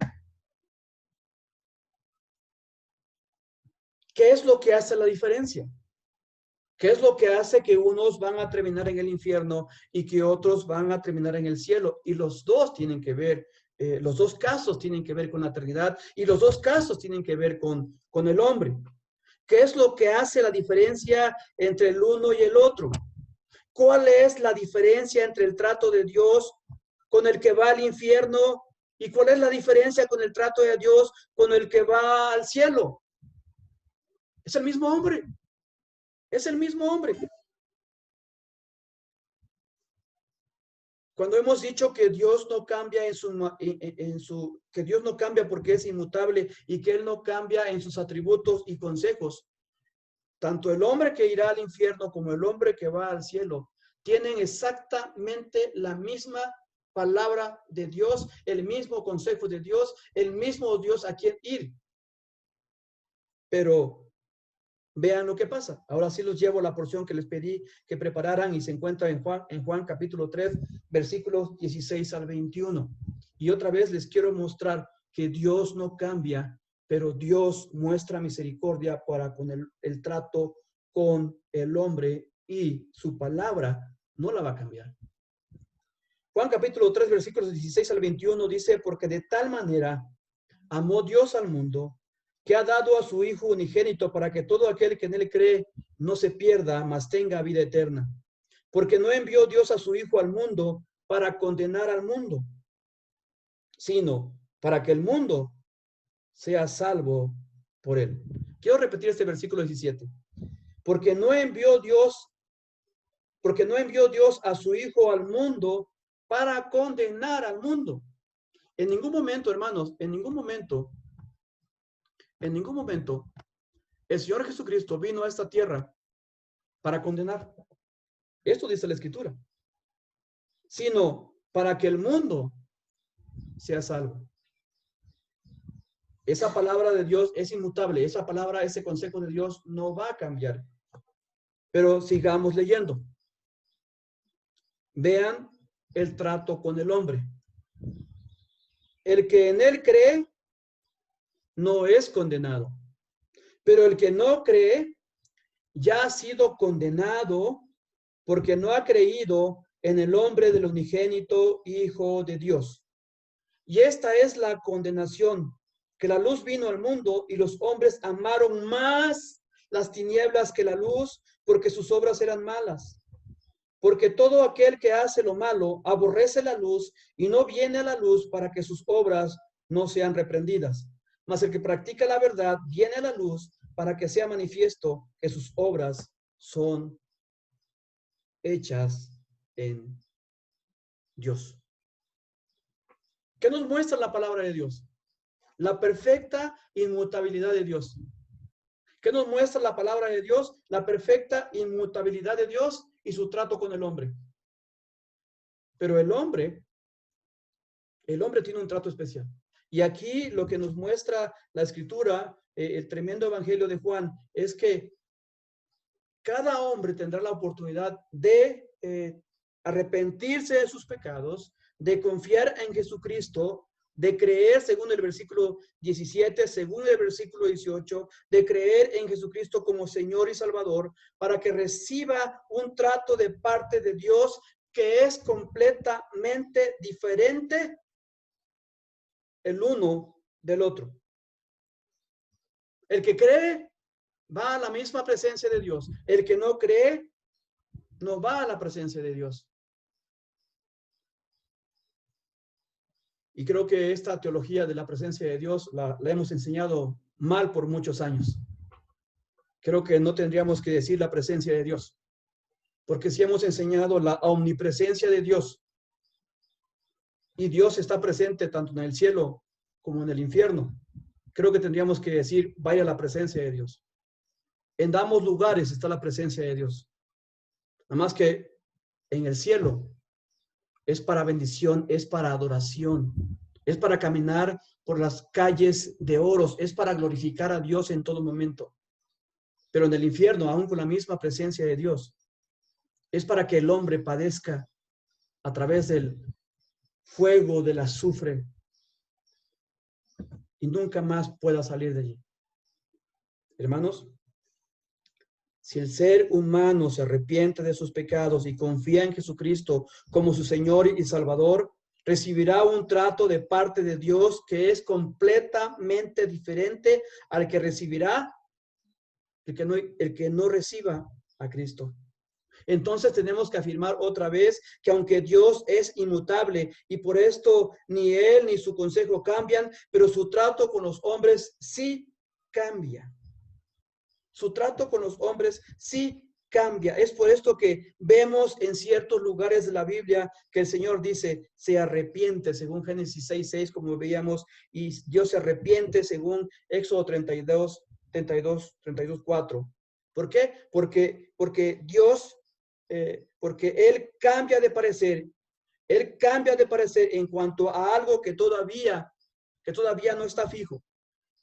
¿Qué es lo que hace la diferencia? ¿Qué es lo que hace que unos van a terminar en el infierno y que otros van a terminar en el cielo? Y los dos tienen que ver, los dos casos tienen que ver con la eternidad y los dos casos tienen que ver con el hombre. ¿Qué es lo que hace la diferencia entre el uno y el otro? ¿Cuál es la diferencia entre el trato de Dios con el que va al infierno y cuál es la diferencia con el trato de Dios con el que va al cielo? Es el mismo hombre. Es el mismo hombre. Cuando hemos dicho que Dios no cambia que Dios no cambia porque es inmutable y que Él no cambia en sus atributos y consejos, tanto el hombre que irá al infierno como el hombre que va al cielo tienen exactamente la misma palabra de Dios, el mismo consejo de Dios, el mismo Dios a quien ir. Pero vean lo que pasa. Ahora sí los llevo a la porción que les pedí que prepararan y se encuentra en Juan capítulo 3, versículos 16 al 21. Y otra vez les quiero mostrar que Dios no cambia, pero Dios muestra misericordia para con el trato con el hombre y su palabra no la va a cambiar. Juan capítulo 3, versículos 16 al 21 dice, porque de tal manera amó Dios al mundo, que ha dado a su Hijo unigénito para que todo aquel que en él cree no se pierda, mas tenga vida eterna. Porque no envió Dios a su Hijo al mundo para condenar al mundo, sino para que el mundo sea salvo por él. Quiero repetir este versículo 17. Porque no envió Dios a su Hijo al mundo para condenar al mundo. En ningún momento, hermanos, en ningún momento, el Señor Jesucristo vino a esta tierra para condenar. Esto dice la Escritura. Sino para que el mundo sea salvo. Esa palabra de Dios es inmutable. Esa palabra, ese consejo de Dios no va a cambiar. Pero sigamos leyendo. Vean el trato con el hombre. El que en él cree no es condenado. Pero el que no cree ya ha sido condenado porque no ha creído en el nombre del unigénito Hijo de Dios. Y esta es la condenación, que la luz vino al mundo y los hombres amaron más las tinieblas que la luz, porque sus obras eran malas. Porque todo aquel que hace lo malo aborrece la luz y no viene a la luz para que sus obras no sean reprendidas. Mas el que practica la verdad viene a la luz para que sea manifiesto que sus obras son hechas en Dios. ¿Qué nos muestra la palabra de Dios? La perfecta inmutabilidad de Dios. ¿Qué nos muestra la palabra de Dios? La perfecta inmutabilidad de Dios y su trato con el hombre. Pero el hombre tiene un trato especial. Y aquí lo que nos muestra la Escritura, el tremendo evangelio de Juan, es que cada hombre tendrá la oportunidad de arrepentirse de sus pecados, de confiar en Jesucristo, de creer según el versículo 17, según el versículo 18, de creer en Jesucristo como Señor y Salvador, para que reciba un trato de parte de Dios que es completamente diferente el uno del otro. El que cree va a la misma presencia de Dios. El que no cree no va a la presencia de Dios. Y creo que esta teología de la presencia de Dios la hemos enseñado mal por muchos años. Creo que no tendríamos que decir la presencia de Dios, porque si hemos enseñado la omnipresencia de Dios, y Dios está presente tanto en el cielo como en el infierno, creo que tendríamos que decir, vaya la presencia de Dios. En ambos lugares está la presencia de Dios. Nada más que en el cielo es para bendición, es para adoración, es para caminar por las calles de oros, es para glorificar a Dios en todo momento. Pero en el infierno, aún con la misma presencia de Dios, es para que el hombre padezca a través del fuego del azufre y nunca más pueda salir de allí. Hermanos, si el ser humano se arrepiente de sus pecados y confía en Jesucristo como su Señor y Salvador, recibirá un trato de parte de Dios que es completamente diferente al que recibirá el que no reciba a Cristo. Entonces tenemos que afirmar otra vez que aunque Dios es inmutable y por esto ni Él ni su consejo cambian, pero su trato con los hombres sí cambia. Su trato con los hombres sí cambia. Es por esto que vemos en ciertos lugares de la Biblia que el Señor dice, se arrepiente, según Génesis 6:6, como veíamos, y Dios se arrepiente, según Éxodo 32:4. ¿Por qué? Porque Dios, porque Él cambia de parecer. Él cambia de parecer en cuanto a algo que todavía no está fijo,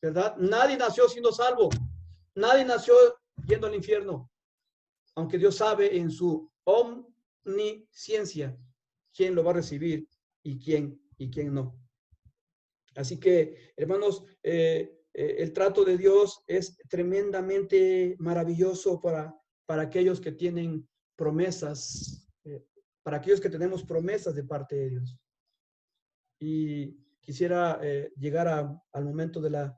¿verdad? Nadie nació siendo salvo. Nadie nació yendo al infierno, aunque Dios sabe en su omnisciencia quién lo va a recibir y quién no. Así que, hermanos, el trato de Dios es tremendamente maravilloso para aquellos que tienen promesas, para aquellos que tenemos promesas de parte de Dios. Y quisiera llegar al momento de la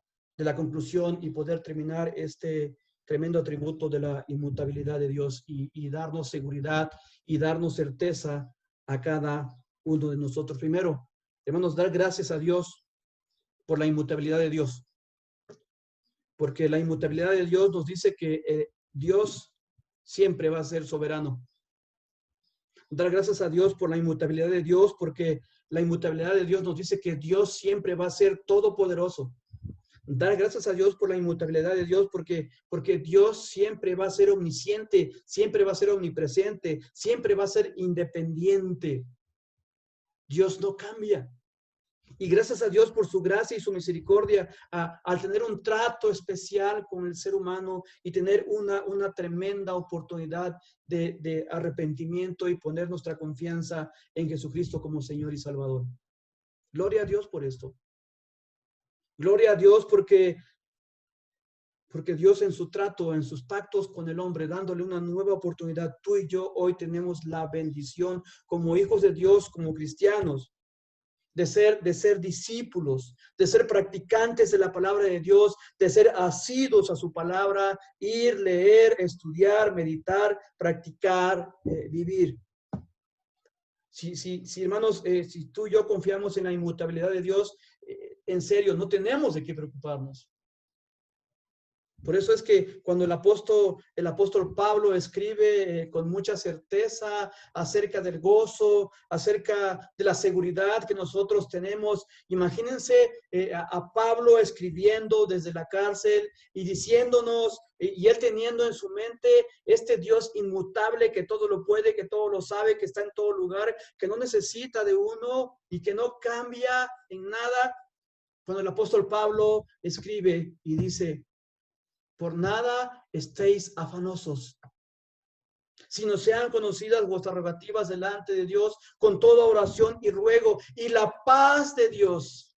conclusión y poder terminar este tremendo atributo de la inmutabilidad de Dios y darnos seguridad y darnos certeza a cada uno de nosotros. Primero, hermanos, dar gracias a Dios por la inmutabilidad de Dios, porque la inmutabilidad de Dios nos dice que Dios siempre va a ser soberano. Dar gracias a Dios por la inmutabilidad de Dios, porque la inmutabilidad de Dios nos dice que Dios siempre va a ser todopoderoso. Dar gracias a Dios por la inmutabilidad de Dios, porque Dios siempre va a ser omnisciente, siempre va a ser omnipresente, siempre va a ser independiente. Dios no cambia. Y gracias a Dios por su gracia y su misericordia, al tener un trato especial con el ser humano y tener una tremenda oportunidad de arrepentimiento y poner nuestra confianza en Jesucristo como Señor y Salvador. Gloria a Dios por esto. Gloria a Dios porque Dios en su trato, en sus pactos con el hombre, dándole una nueva oportunidad, tú y yo hoy tenemos la bendición como hijos de Dios, como cristianos, de ser discípulos, de ser practicantes de la palabra de Dios, de ser asiduos a su palabra, ir, leer, estudiar, meditar, practicar, vivir. Si hermanos, si tú y yo confiamos en la inmutabilidad de Dios, en serio, no tenemos de qué preocuparnos. Por eso es que cuando el apóstol Pablo escribe con mucha certeza acerca del gozo, acerca de la seguridad que nosotros tenemos, imagínense a Pablo escribiendo desde la cárcel y diciéndonos, y él teniendo en su mente este Dios inmutable que todo lo puede, que todo lo sabe, que está en todo lugar, que no necesita de uno y que no cambia en nada. Cuando el apóstol Pablo escribe y dice, por nada estéis afanosos, sino sean conocidas vuestras rogativas delante de Dios con toda oración y ruego, y la paz de Dios,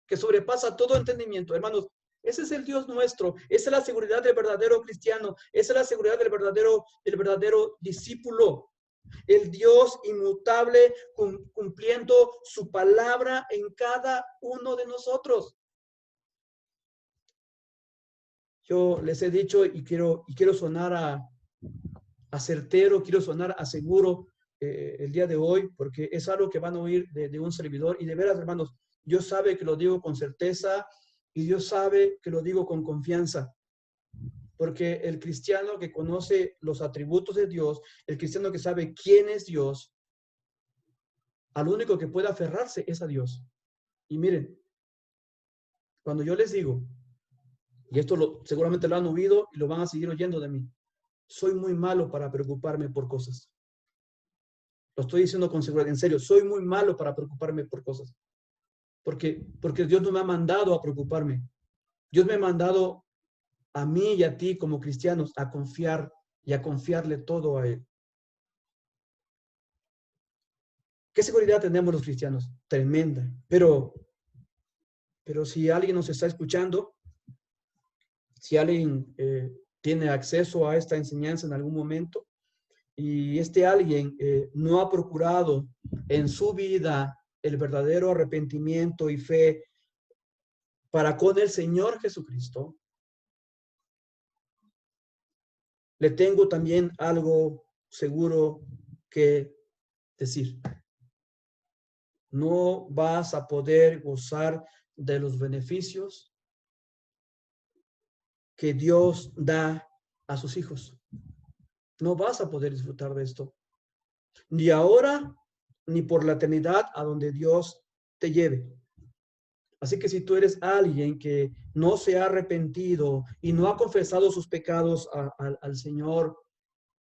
que sobrepasa todo entendimiento. Hermanos, ese es el Dios nuestro, esa es la seguridad del verdadero cristiano, esa es la seguridad del verdadero discípulo. El Dios inmutable cumpliendo su palabra en cada uno de nosotros. Yo les he dicho y quiero sonar a certero, quiero sonar a seguro el día de hoy, porque es algo que van a oír de un servidor. Y de veras, hermanos, Dios sabe que lo digo con certeza y Dios sabe que lo digo con confianza. Porque el cristiano que conoce los atributos de Dios, el cristiano que sabe quién es Dios, al único que puede aferrarse es a Dios. Y miren, cuando yo les digo, y esto seguramente lo han oído y lo van a seguir oyendo de mí, soy muy malo para preocuparme por cosas. Lo estoy diciendo con seguridad, en serio, soy muy malo para preocuparme por cosas. Porque Dios no me ha mandado a preocuparme. Dios me ha mandado a mí y a ti como cristianos a confiar y a confiarle todo a Él. ¿Qué seguridad tenemos los cristianos? Tremenda. Pero si alguien nos está escuchando, si alguien tiene acceso a esta enseñanza en algún momento y este alguien no ha procurado en su vida el verdadero arrepentimiento y fe para con el Señor Jesucristo, le tengo también algo seguro que decir. No vas a poder gozar de los beneficios que Dios da a sus hijos. No vas a poder disfrutar de esto. Ni ahora, ni por la eternidad a donde Dios te lleve. Así que si tú eres alguien que no se ha arrepentido y no ha confesado sus pecados al Señor,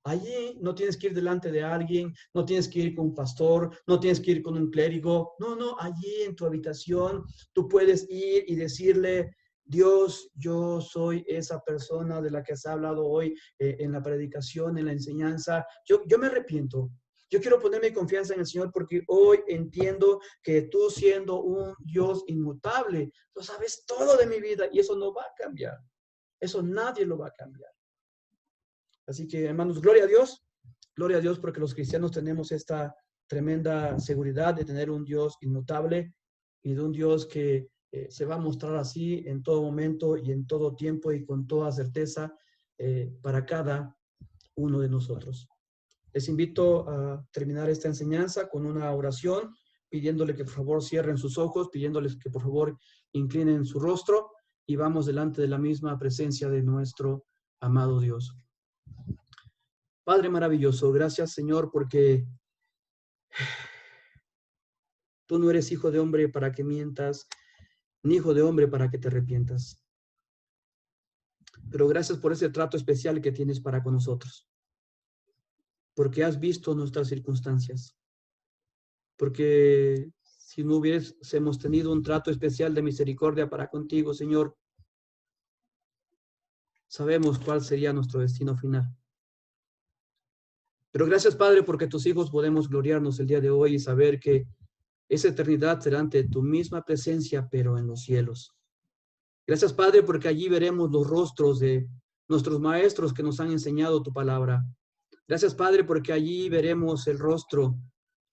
allí no tienes que ir delante de alguien, no tienes que ir con un pastor, no tienes que ir con un clérigo. No, allí en tu habitación tú puedes ir y decirle: Dios, yo soy esa persona de la que has hablado hoy en la predicación, en la enseñanza. Yo me arrepiento. Yo quiero poner mi confianza en el Señor porque hoy entiendo que tú, siendo un Dios inmutable, tú sabes todo de mi vida y eso no va a cambiar. Eso nadie lo va a cambiar. Así que, hermanos, gloria a Dios porque los cristianos tenemos esta tremenda seguridad de tener un Dios inmutable y de un Dios que se va a mostrar así en todo momento y en todo tiempo y con toda certeza para cada uno de nosotros. Les invito a terminar esta enseñanza con una oración, pidiéndole que por favor cierren sus ojos, pidiéndoles que por favor inclinen su rostro y vamos delante de la misma presencia de nuestro amado Dios. Padre maravilloso, gracias Señor porque tú no eres hijo de hombre para que mientas, ni hijo de hombre para que te arrepientas. Pero gracias por ese trato especial que tienes para con nosotros. Porque has visto nuestras circunstancias. Porque si no hubiésemos tenido un trato especial de misericordia para contigo, Señor, sabemos cuál sería nuestro destino final. Pero gracias, Padre, porque tus hijos podemos gloriarnos el día de hoy y saber que esa eternidad será ante tu misma presencia, pero en los cielos. Gracias, Padre, porque allí veremos los rostros de nuestros maestros que nos han enseñado tu palabra. Gracias, Padre, porque allí veremos el rostro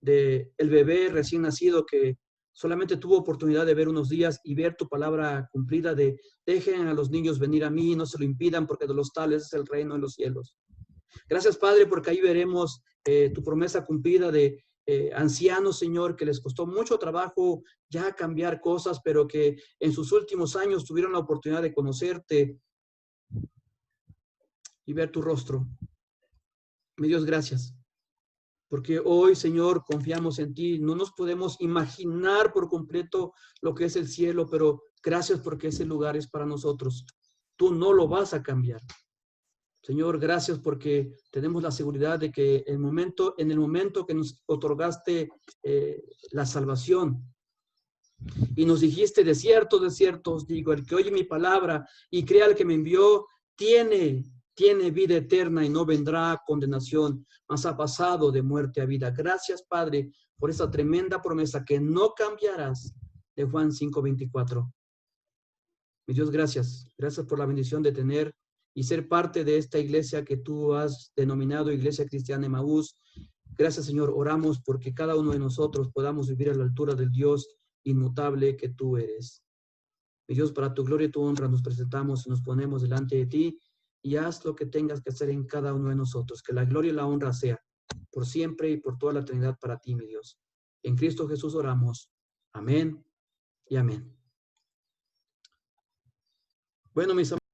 del bebé recién nacido que solamente tuvo oportunidad de ver unos días y ver tu palabra cumplida de dejen a los niños venir a mí, no se lo impidan porque de los tales es el reino de los cielos. Gracias, Padre, porque ahí veremos tu promesa cumplida de ancianos, Señor, que les costó mucho trabajo ya cambiar cosas, pero que en sus últimos años tuvieron la oportunidad de conocerte y ver tu rostro. Mi Dios, gracias. Porque hoy, Señor, confiamos en ti. No nos podemos imaginar por completo lo que es el cielo, pero gracias porque ese lugar es para nosotros. Tú no lo vas a cambiar. Señor, gracias porque tenemos la seguridad de que en el momento que nos otorgaste la salvación y nos dijiste, de cierto os digo, el que oye mi palabra y crea al que me envió, tiene tiene vida eterna y no vendrá a condenación, mas ha pasado de muerte a vida. Gracias, Padre, por esa tremenda promesa que no cambiarás de Juan 5:24. Mi Dios, gracias. Gracias por la bendición de tener y ser parte de esta iglesia que tú has denominado Iglesia Cristiana Emaús. Gracias, Señor. Oramos porque cada uno de nosotros podamos vivir a la altura del Dios inmutable que tú eres. Mi Dios, para tu gloria y tu honra nos presentamos y nos ponemos delante de ti y haz lo que tengas que hacer en cada uno de nosotros. Que la gloria y la honra sea por siempre y por toda la eternidad para ti, mi Dios. En Cristo Jesús oramos. Amén y amén. Bueno, mis amados.